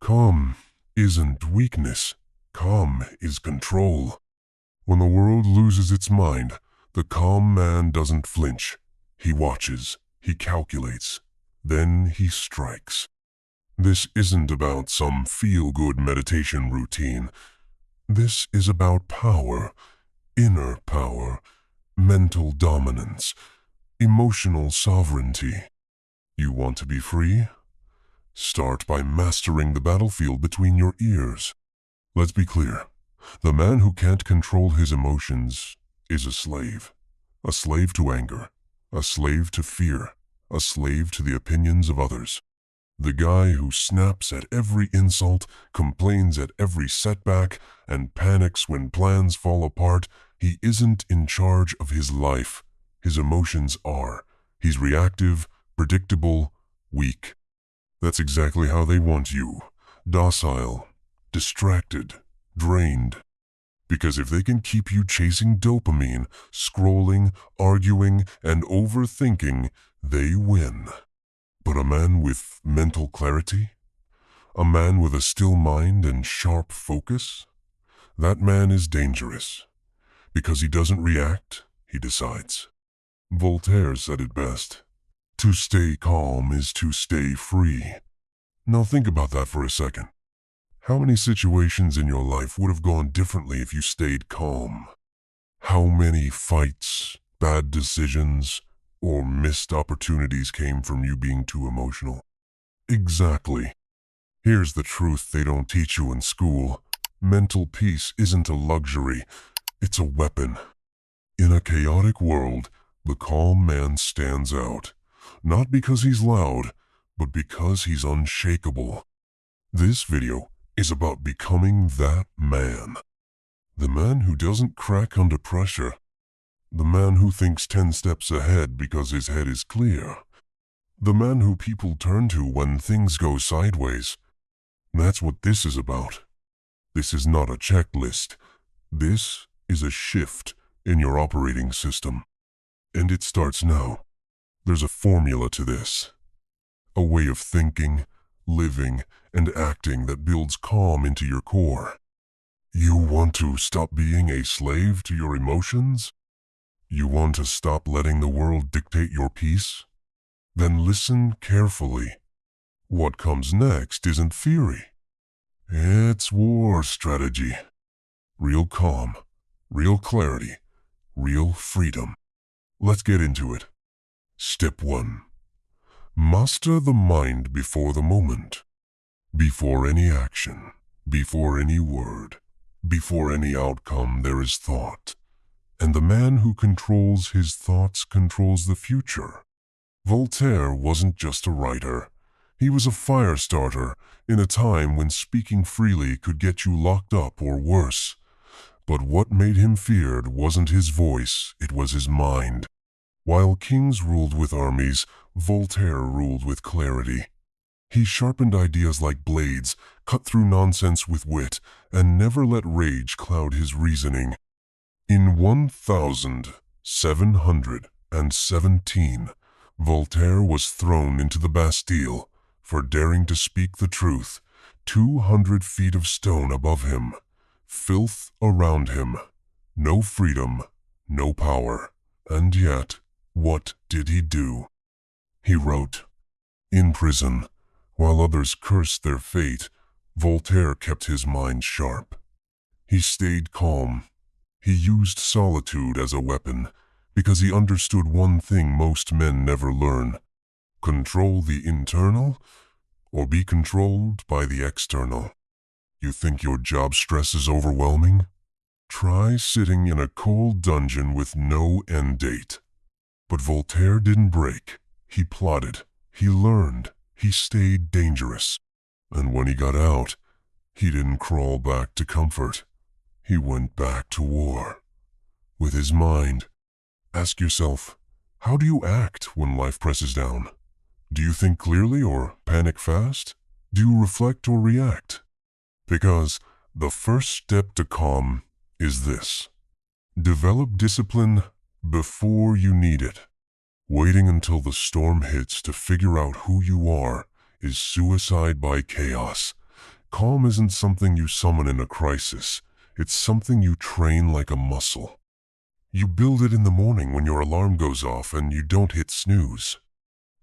Calm isn't weakness. Calm is control. When the world loses its mind, the calm man doesn't flinch. He watches, he calculates, then he strikes. This isn't about some feel-good meditation routine. This is about power, inner power, mental dominance, emotional sovereignty. You want to be free? Start by mastering the battlefield between your ears. Let's be clear. The man who can't control his emotions is a slave. A slave to anger, a slave to fear, a slave to the opinions of others. The guy who snaps at every insult, complains at every setback, and panics when plans fall apart, he isn't in charge of his life. His emotions are. He's reactive, predictable, weak. That's exactly how they want you. Docile, distracted, drained. Because if they can keep you chasing dopamine, scrolling, arguing, and overthinking, they win. But a man with mental clarity? A man with a still mind and sharp focus? That man is dangerous. Because he doesn't react, he decides. Voltaire said it best. To stay calm is to stay free. Now think about that for a second. How many situations in your life would have gone differently if you stayed calm? How many fights, bad decisions, or missed opportunities came from you being too emotional? Exactly. Here's the truth they don't teach you in school. Mental peace isn't a luxury, it's a weapon. In a chaotic world, the calm man stands out. Not because he's loud, but because he's unshakable. This video is about becoming that man. The man who doesn't crack under pressure. The man who thinks 10 steps ahead because his head is clear. The man who people turn to when things go sideways. That's what this is about. This is not a checklist. This is a shift in your operating system. And it starts now. There's a formula to this. A way of thinking, living, and acting that builds calm into your core. You want to stop being a slave to your emotions? You want to stop letting the world dictate your peace? Then listen carefully. What comes next isn't theory. It's war strategy. Real calm, real clarity, real freedom. Let's get into it. Step 1. Master the mind before the moment. Before any action, before any word, before any outcome, there is thought. And the man who controls his thoughts controls the future. Voltaire wasn't just a writer. He was a fire starter in a time when speaking freely could get you locked up or worse. But what made him feared wasn't his voice, it was his mind. While kings ruled with armies, Voltaire ruled with clarity. He sharpened ideas like blades, cut through nonsense with wit, and never let rage cloud his reasoning. In 1717, Voltaire was thrown into the Bastille for daring to speak the truth. 200 feet of stone above him, filth around him, no freedom, no power, and yet, what did he do? He wrote. In prison, while others cursed their fate, Voltaire kept his mind sharp. He stayed calm. He used solitude as a weapon because he understood one thing most men never learn. Control the internal or be controlled by the external. You think your job stress is overwhelming? Try sitting in a cold dungeon with no end date. But Voltaire didn't break. He plotted. He learned. He stayed dangerous. And when he got out, he didn't crawl back to comfort. He went back to war. With his mind. Ask yourself, how do you act when life presses down? Do you think clearly or panic fast? Do you reflect or react? Because the first step to calm is this. Develop discipline before you need it. Waiting until the storm hits to figure out who you are is suicide by chaos. Calm isn't something you summon in a crisis. It's something you train like a muscle. You build it in the morning when your alarm goes off and you don't hit snooze.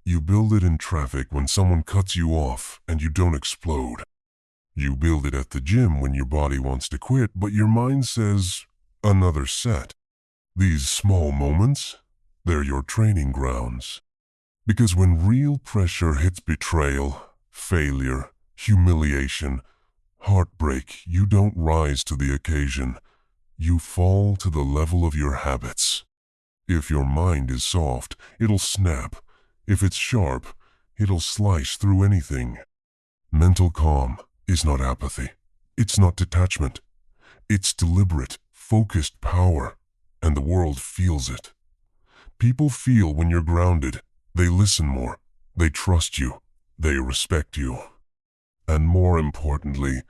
You build it in traffic when someone cuts you off and you don't explode. You build it at the gym when your body wants to quit, but your mind says, another set. These small moments, they're your training grounds. Because when real pressure hits betrayal, failure, humiliation, heartbreak, you don't rise to the occasion. You fall to the level of your habits. If your mind is soft, it'll snap. If it's sharp, it'll slice through anything. Mental calm is not apathy. It's not detachment. It's deliberate, focused power, and the world feels it. People feel when you're grounded. They listen more. They trust you. They respect you. And more importantly,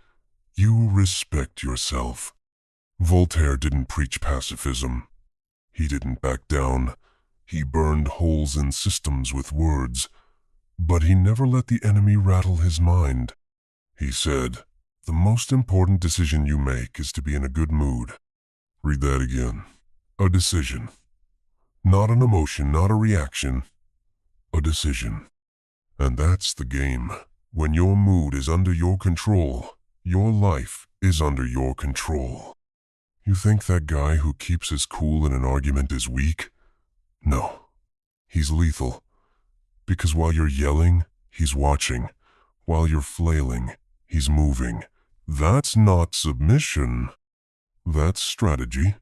you respect yourself. Voltaire didn't preach pacifism. He didn't back down. He burned holes in systems with words. But he never let the enemy rattle his mind. He said, the most important decision you make is to be in a good mood. Read that again. A decision. Not an emotion, not a reaction. A decision. And that's the game. When your mood is under your control, your life is under your control. You think that guy who keeps his cool in an argument is weak? No. He's lethal. Because while you're yelling, he's watching. While you're flailing, he's moving. That's not submission. That's strategy.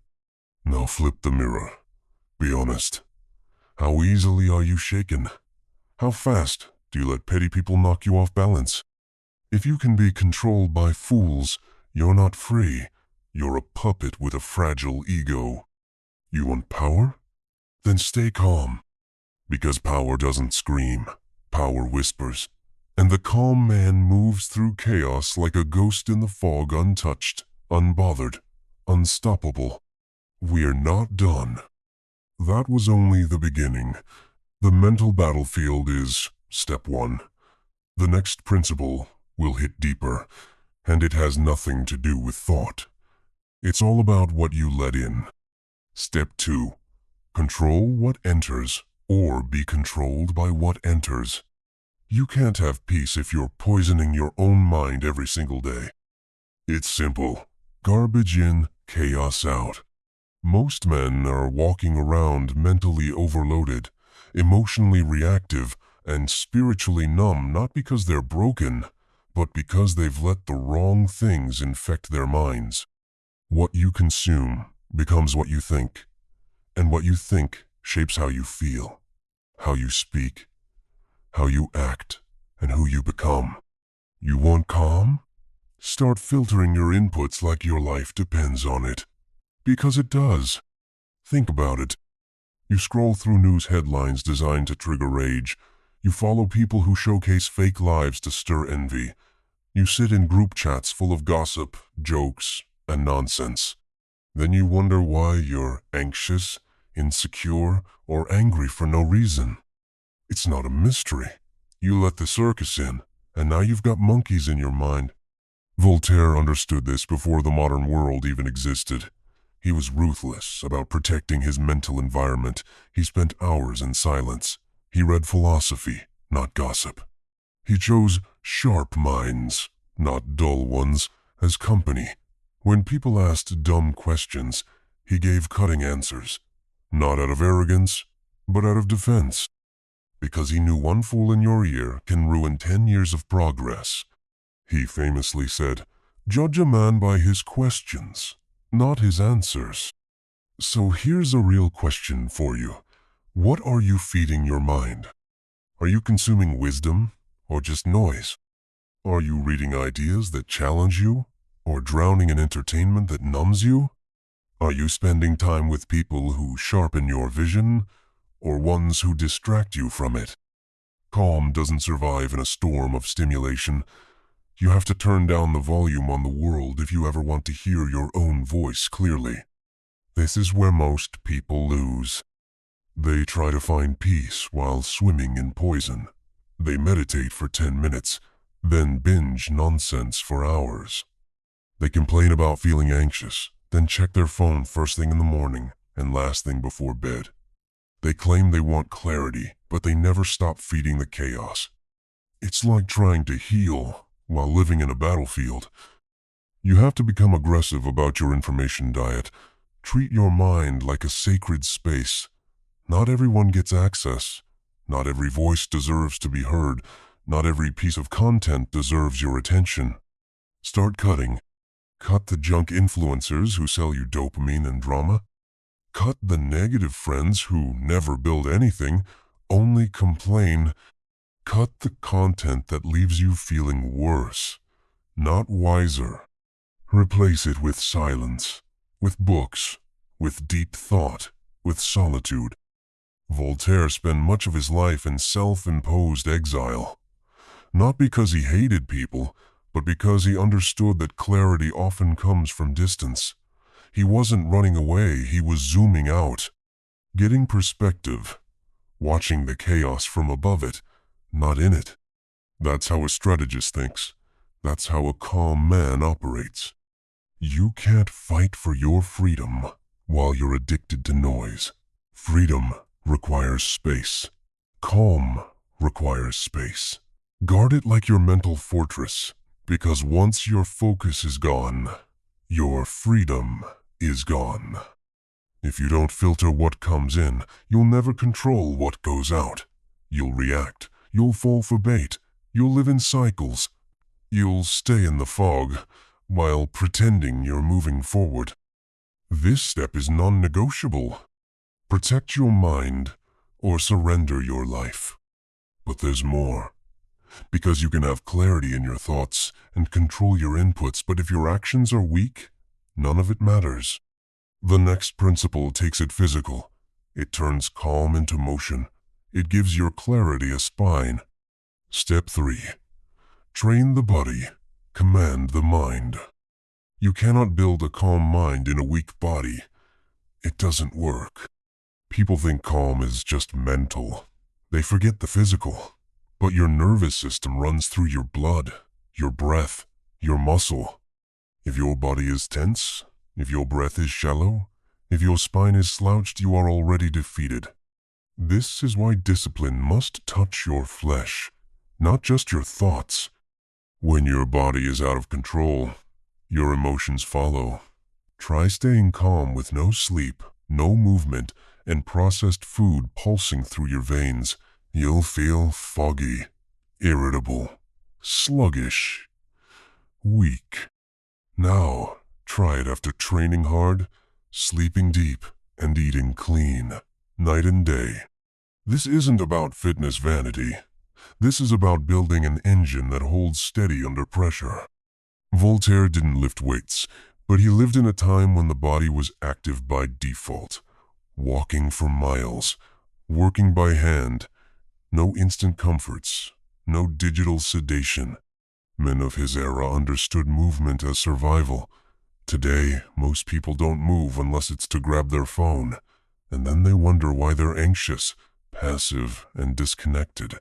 Now flip the mirror. Be honest. How easily are you shaken? How fast do you let petty people knock you off balance? If you can be controlled by fools, you're not free. You're a puppet with a fragile ego. You want power? Then stay calm. Because power doesn't scream. Power whispers. And the calm man moves through chaos like a ghost in the fog, untouched, unbothered, unstoppable. We're not done. That was only the beginning. The mental battlefield is step one. The next principle will hit deeper, and it has nothing to do with thought. It's all about what you let in. Step two. Control what enters, or be controlled by what enters. You can't have peace if you're poisoning your own mind every single day. It's simple. Garbage in, chaos out. Most men are walking around mentally overloaded, emotionally reactive, and spiritually numb, not because they're broken, but because they've let the wrong things infect their minds. What you consume becomes what you think, and what you think shapes how you feel, how you speak, how you act, and who you become. You want calm? Start filtering your inputs like your life depends on it. Because it does. Think about it. You scroll through news headlines designed to trigger rage. You follow people who showcase fake lives to stir envy. You sit in group chats full of gossip, jokes, and nonsense. Then you wonder why you're anxious, insecure, or angry for no reason. It's not a mystery. You let the circus in, and now you've got monkeys in your mind. Voltaire understood this before the modern world even existed. He was ruthless about protecting his mental environment. He spent hours in silence. He read philosophy, not gossip. He chose sharp minds, not dull ones, as company. When people asked dumb questions, he gave cutting answers. Not out of arrogance, but out of defense. Because he knew one fool in your ear can ruin 10 years of progress. He famously said, "Judge a man by his questions, not his answers." So here's a real question for you. What are you feeding your mind? Are you consuming wisdom or just noise? Are you reading ideas that challenge you or drowning in entertainment that numbs you? Are you spending time with people who sharpen your vision or ones who distract you from it? Calm doesn't survive in a storm of stimulation. You have to turn down the volume on the world if you ever want to hear your own voice clearly. This is where most people lose. They try to find peace while swimming in poison. They meditate for 10 minutes, then binge nonsense for hours. They complain about feeling anxious, then check their phone first thing in the morning and last thing before bed. They claim they want clarity, but they never stop feeding the chaos. It's like trying to heal while living in a battlefield. You have to become aggressive about your information diet. Treat your mind like a sacred space. Not everyone gets access. Not every voice deserves to be heard. Not every piece of content deserves your attention. Start cutting. Cut the junk influencers who sell you dopamine and drama. Cut the negative friends who never build anything, only complain. Cut the content that leaves you feeling worse, not wiser. Replace it with silence, with books, with deep thought, with solitude. Voltaire spent much of his life in self-imposed exile, not because he hated people, but because he understood that clarity often comes from distance. He wasn't running away, he was zooming out, getting perspective, watching the chaos from above it, not in it. That's how a strategist thinks. That's how a calm man operates. You can't fight for your freedom while you're addicted to noise. Freedom requires space. Calm requires space. Guard it like your mental fortress, because once your focus is gone, your freedom is gone. If you don't filter what comes in, you'll never control what goes out. You'll react. You'll fall for bait. You'll live in cycles. You'll stay in the fog while pretending you're moving forward. This step is non-negotiable. Protect your mind or surrender your life. But there's more. Because you can have clarity in your thoughts and control your inputs, but if your actions are weak, none of it matters. The next principle takes it physical. It turns calm into motion. It gives your clarity a spine. Step 3. Train the body. Command the mind. You cannot build a calm mind in a weak body. It doesn't work. People think calm is just mental. They forget the physical. But your nervous system runs through your blood, your breath, your muscle. If your body is tense, if your breath is shallow, if your spine is slouched, you are already defeated. This is why discipline must touch your flesh, not just your thoughts. When your body is out of control, your emotions follow. Try staying calm with no sleep, no movement, and processed food pulsing through your veins. You'll feel foggy, irritable, sluggish, weak. Now, try it after training hard, sleeping deep, and eating clean, night and day. This isn't about fitness vanity. This is about building an engine that holds steady under pressure. Voltaire didn't lift weights, but he lived in a time when the body was active by default, walking for miles, working by hand. No instant comforts, no digital sedation. Men of his era understood movement as survival. Today, most people don't move unless it's to grab their phone, and then they wonder why they're anxious, passive, and disconnected.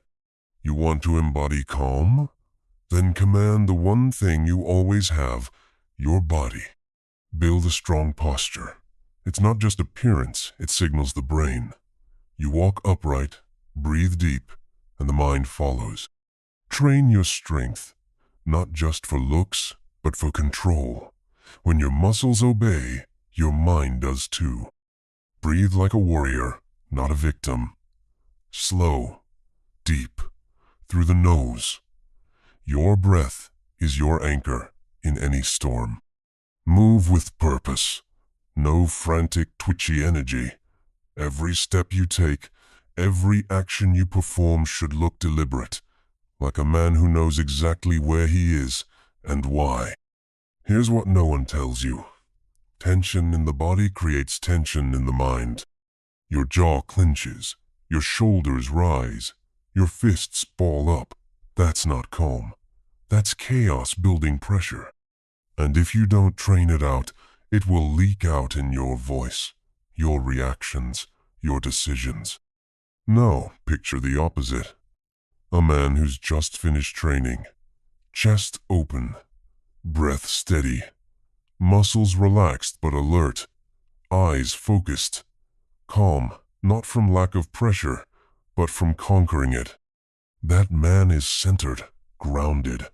You want to embody calm? Then command the one thing you always have, your body. Build a strong posture. It's not just appearance, it signals the brain. You walk upright, breathe deep, and the mind follows. Train your strength, not just for looks, but for control. When your muscles obey, your mind does too. Breathe like a warrior, not a victim. Slow, deep, through the nose. Your breath is your anchor in any storm. Move with purpose, no frantic, twitchy energy. Every step you take, every action you perform should look deliberate, like a man who knows exactly where he is and why. Here's what no one tells you. Tension in the body creates tension in the mind. Your jaw clenches, your shoulders rise, your fists ball up. That's not calm. That's chaos building pressure. And if you don't train it out, it will leak out in your voice, your reactions, your decisions. Now, picture the opposite. A man who's just finished training. Chest open, breath steady, muscles relaxed but alert, eyes focused, calm, not from lack of pressure, but from conquering it. That man is centered, grounded.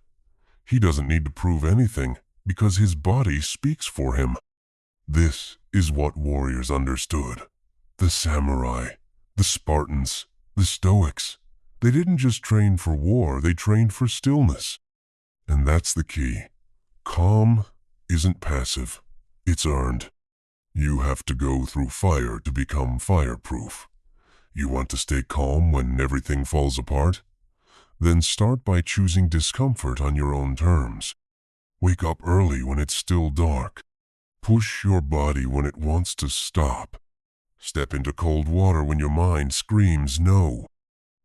He doesn't need to prove anything because his body speaks for him. This is what warriors understood. The samurai, the Spartans, the Stoics. They didn't just train for war, they trained for stillness. And that's the key. Calm isn't passive, it's earned. You have to go through fire to become fireproof. You want to stay calm when everything falls apart? Then start by choosing discomfort on your own terms. Wake up early when it's still dark. Push your body when it wants to stop. Step into cold water when your mind screams no.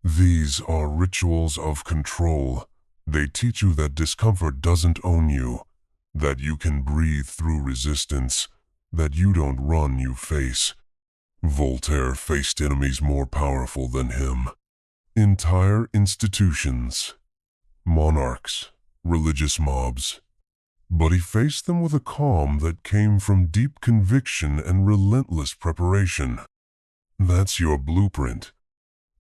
These are rituals of control. They teach you that discomfort doesn't own you, that you can breathe through resistance, that you don't run, you face. Voltaire faced enemies more powerful than him. Entire institutions, monarchs, religious mobs. But he faced them with a calm that came from deep conviction and relentless preparation. That's your blueprint.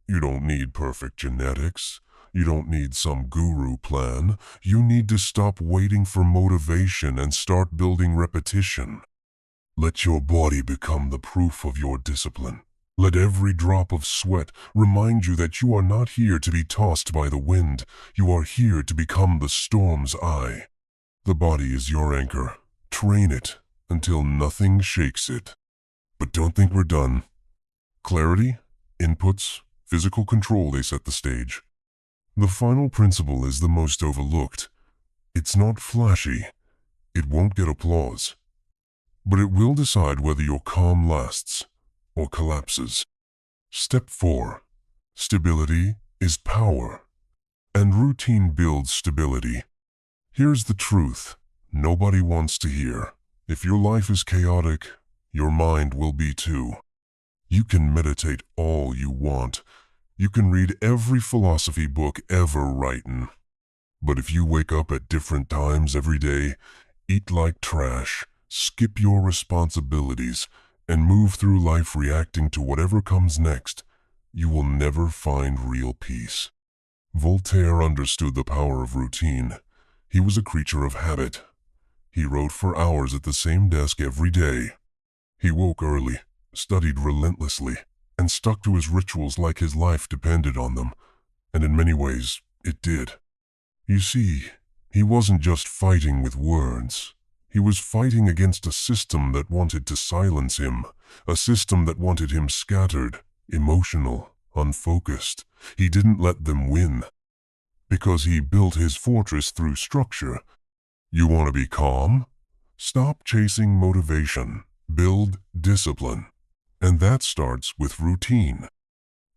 You don't need perfect genetics. You don't need some guru plan. You need to stop waiting for motivation and start building repetition. Let your body become the proof of your discipline. Let every drop of sweat remind you that you are not here to be tossed by the wind. You are here to become the storm's eye. The body is your anchor. Train it until nothing shakes it. But don't think we're done. Clarity, inputs, physical control, they set the stage. The final principle is the most overlooked. It's not flashy. It won't get applause. But it will decide whether your calm lasts or collapses. Step 4. Stability is power. And routine builds stability. Here's the truth nobody wants to hear. If your life is chaotic, your mind will be too. You can meditate all you want. You can read every philosophy book ever written. But if you wake up at different times every day, eat like trash, skip your responsibilities, and move through life reacting to whatever comes next, you will never find real peace. Voltaire understood the power of routine. He was a creature of habit. He wrote for hours at the same desk every day. He woke early, studied relentlessly, and stuck to his rituals like his life depended on them. And in many ways, it did. You see, he wasn't just fighting with words. He was fighting against a system that wanted to silence him, a system that wanted him scattered, emotional, unfocused. He didn't let them win, because he built his fortress through structure. You want to be calm? Stop chasing motivation. Build discipline. And that starts with routine.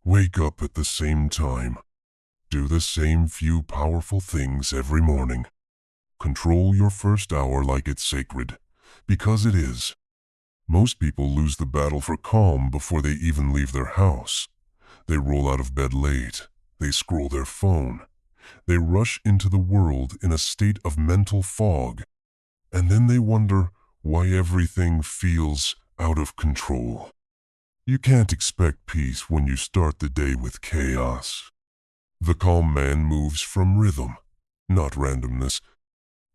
Wake up at the same time. Do the same few powerful things every morning. Control your first hour like it's sacred, because it is. Most people lose the battle for calm before they even leave their house. They roll out of bed late. They scroll their phone. They rush into the world in a state of mental fog. And then they wonder why everything feels out of control. You can't expect peace when you start the day with chaos. The calm man moves from rhythm, not randomness.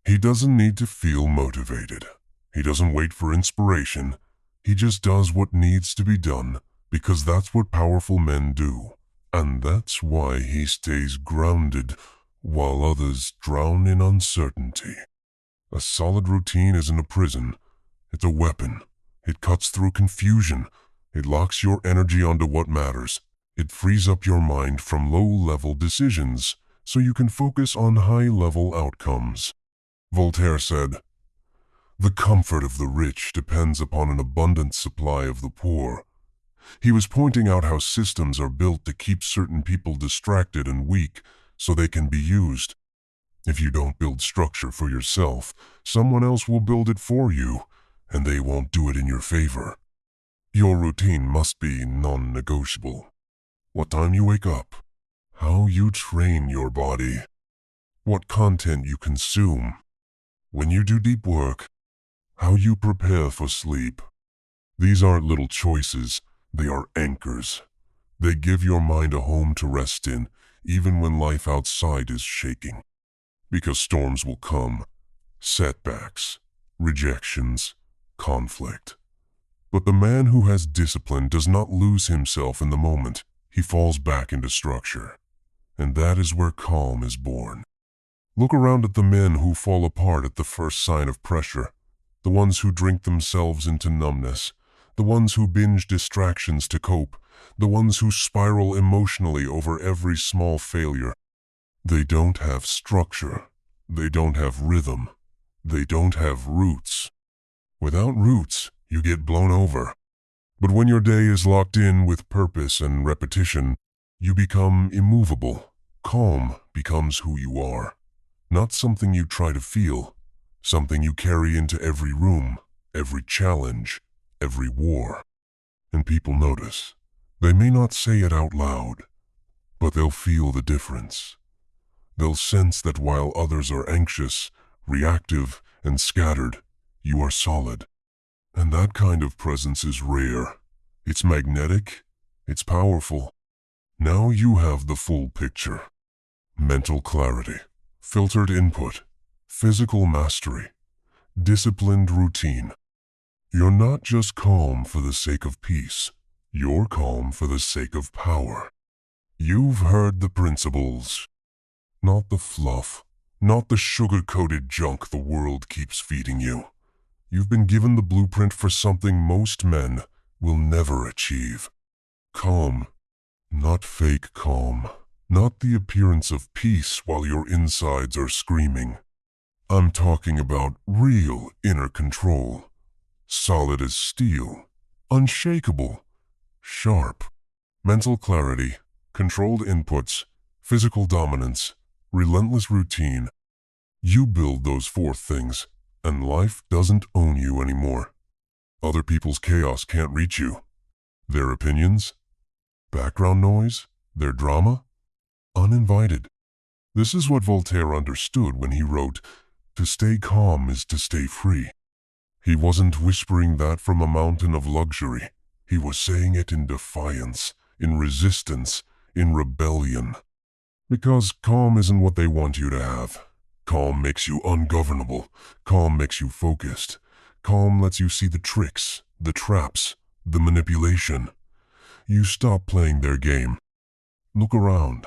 He doesn't need to feel motivated. He doesn't wait for inspiration. He just does what needs to be done, because that's what powerful men do. And that's why he stays grounded while others drown in uncertainty. A solid routine isn't a prison. It's a weapon. It cuts through confusion. It locks your energy onto what matters. It frees up your mind from low-level decisions so you can focus on high-level outcomes. Voltaire said, "The comfort of the rich depends upon an abundant supply of the poor." He was pointing out how systems are built to keep certain people distracted and weak so they can be used. If you don't build structure for yourself, someone else will build it for you, and they won't do it in your favor. Your routine must be non-negotiable. What time you wake up, how you train your body, what content you consume, when you do deep work, how you prepare for sleep. These aren't little choices, they are anchors. They give your mind a home to rest in, even when life outside is shaking. Because storms will come, setbacks, rejections, conflict. But the man who has discipline does not lose himself in the moment. He falls back into structure. And that is where calm is born. Look around at the men who fall apart at the first sign of pressure. The ones who drink themselves into numbness. The ones who binge distractions to cope. The ones who spiral emotionally over every small failure. They don't have structure. They don't have rhythm. They don't have roots. Without roots, you get blown over. But when your day is locked in with purpose and repetition, you become immovable. Calm becomes who you are. Not something you try to feel, something you carry into every room, every challenge, every war. And people notice. They may not say it out loud, but they'll feel the difference. They'll sense that while others are anxious, reactive, and scattered, you are solid. And that kind of presence is rare. It's magnetic. It's powerful. Now you have the full picture. Mental clarity, filtered input, physical mastery, disciplined routine. You're not just calm for the sake of peace. You're calm for the sake of power. You've heard the principles. Not the fluff, not the sugar-coated junk the world keeps feeding you. You've been given the blueprint for something most men will never achieve. Calm, not fake calm. Not the appearance of peace while your insides are screaming. I'm talking about real inner control. Solid as steel, unshakable, sharp. Mental clarity, controlled inputs, physical dominance, relentless routine. You build those four things, and life doesn't own you anymore. Other people's chaos can't reach you. Their opinions, background noise, their drama, uninvited. This is what Voltaire understood when he wrote, "To stay calm is to stay free." He wasn't whispering that from a mountain of luxury. He was saying it in defiance, in resistance, in rebellion. Because calm isn't what they want you to have. Calm makes you ungovernable. Calm makes you focused. Calm lets you see the tricks, the traps, the manipulation. You stop playing their game. Look around.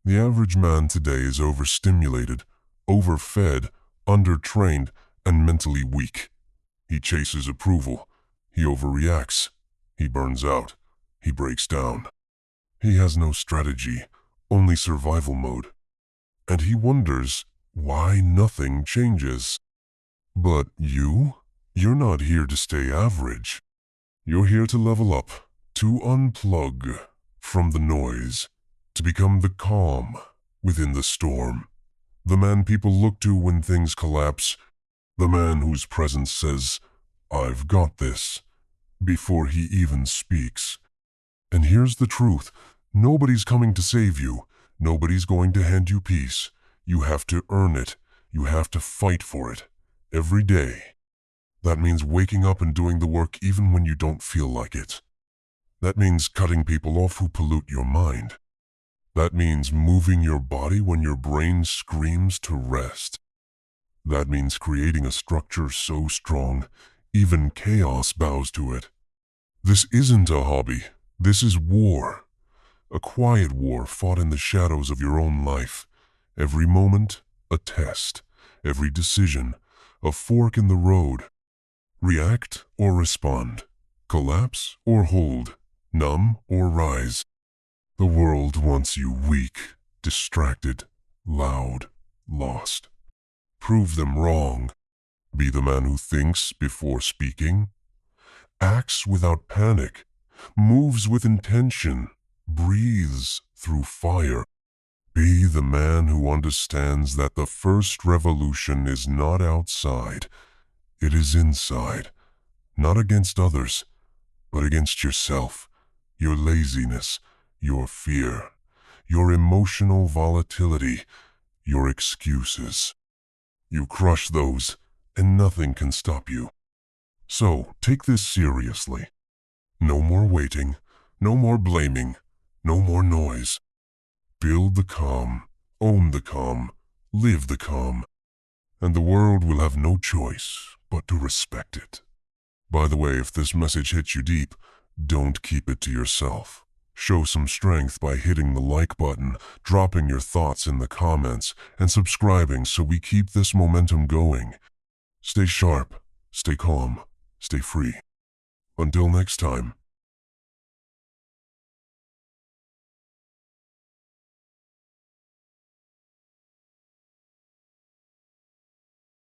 The average man today is overstimulated, overfed, undertrained, and mentally weak. He chases approval. He overreacts. He burns out. He breaks down. He has no strategy, only survival mode. And he wonders why nothing changes. But you're not here to stay average. You're here to level up, to unplug from the noise, to become the calm within the storm. The man people look to when things collapse. The man whose presence says, "I've got this," before he even speaks. And here's the truth. Nobody's coming to save you. Nobody's going to hand you peace. You have to earn it. You have to fight for it. Every day. That means waking up and doing the work even when you don't feel like it. That means cutting people off who pollute your mind. That means moving your body when your brain screams to rest. That means creating a structure so strong, even chaos bows to it. This isn't a hobby. This is war. A quiet war fought in the shadows of your own life. Every moment, a test. Every decision, a fork in the road. React or respond. Collapse or hold. Numb or rise. The world wants you weak, distracted, loud, lost. Prove them wrong. Be the man who thinks before speaking, acts without panic, moves with intention, breathes through fire. Be the man who understands that the first revolution is not outside, it is inside, not against others, but against yourself, your laziness, your fear, your emotional volatility, your excuses. You crush those, and nothing can stop you. So, take this seriously. No more waiting, no more blaming, no more noise. Build the calm, own the calm, live the calm, and the world will have no choice but to respect it. By the way, if this message hits you deep, don't keep it to yourself. Show some strength by hitting the like button, dropping your thoughts in the comments, and subscribing so we keep this momentum going. Stay sharp, stay calm, stay free. Until next time.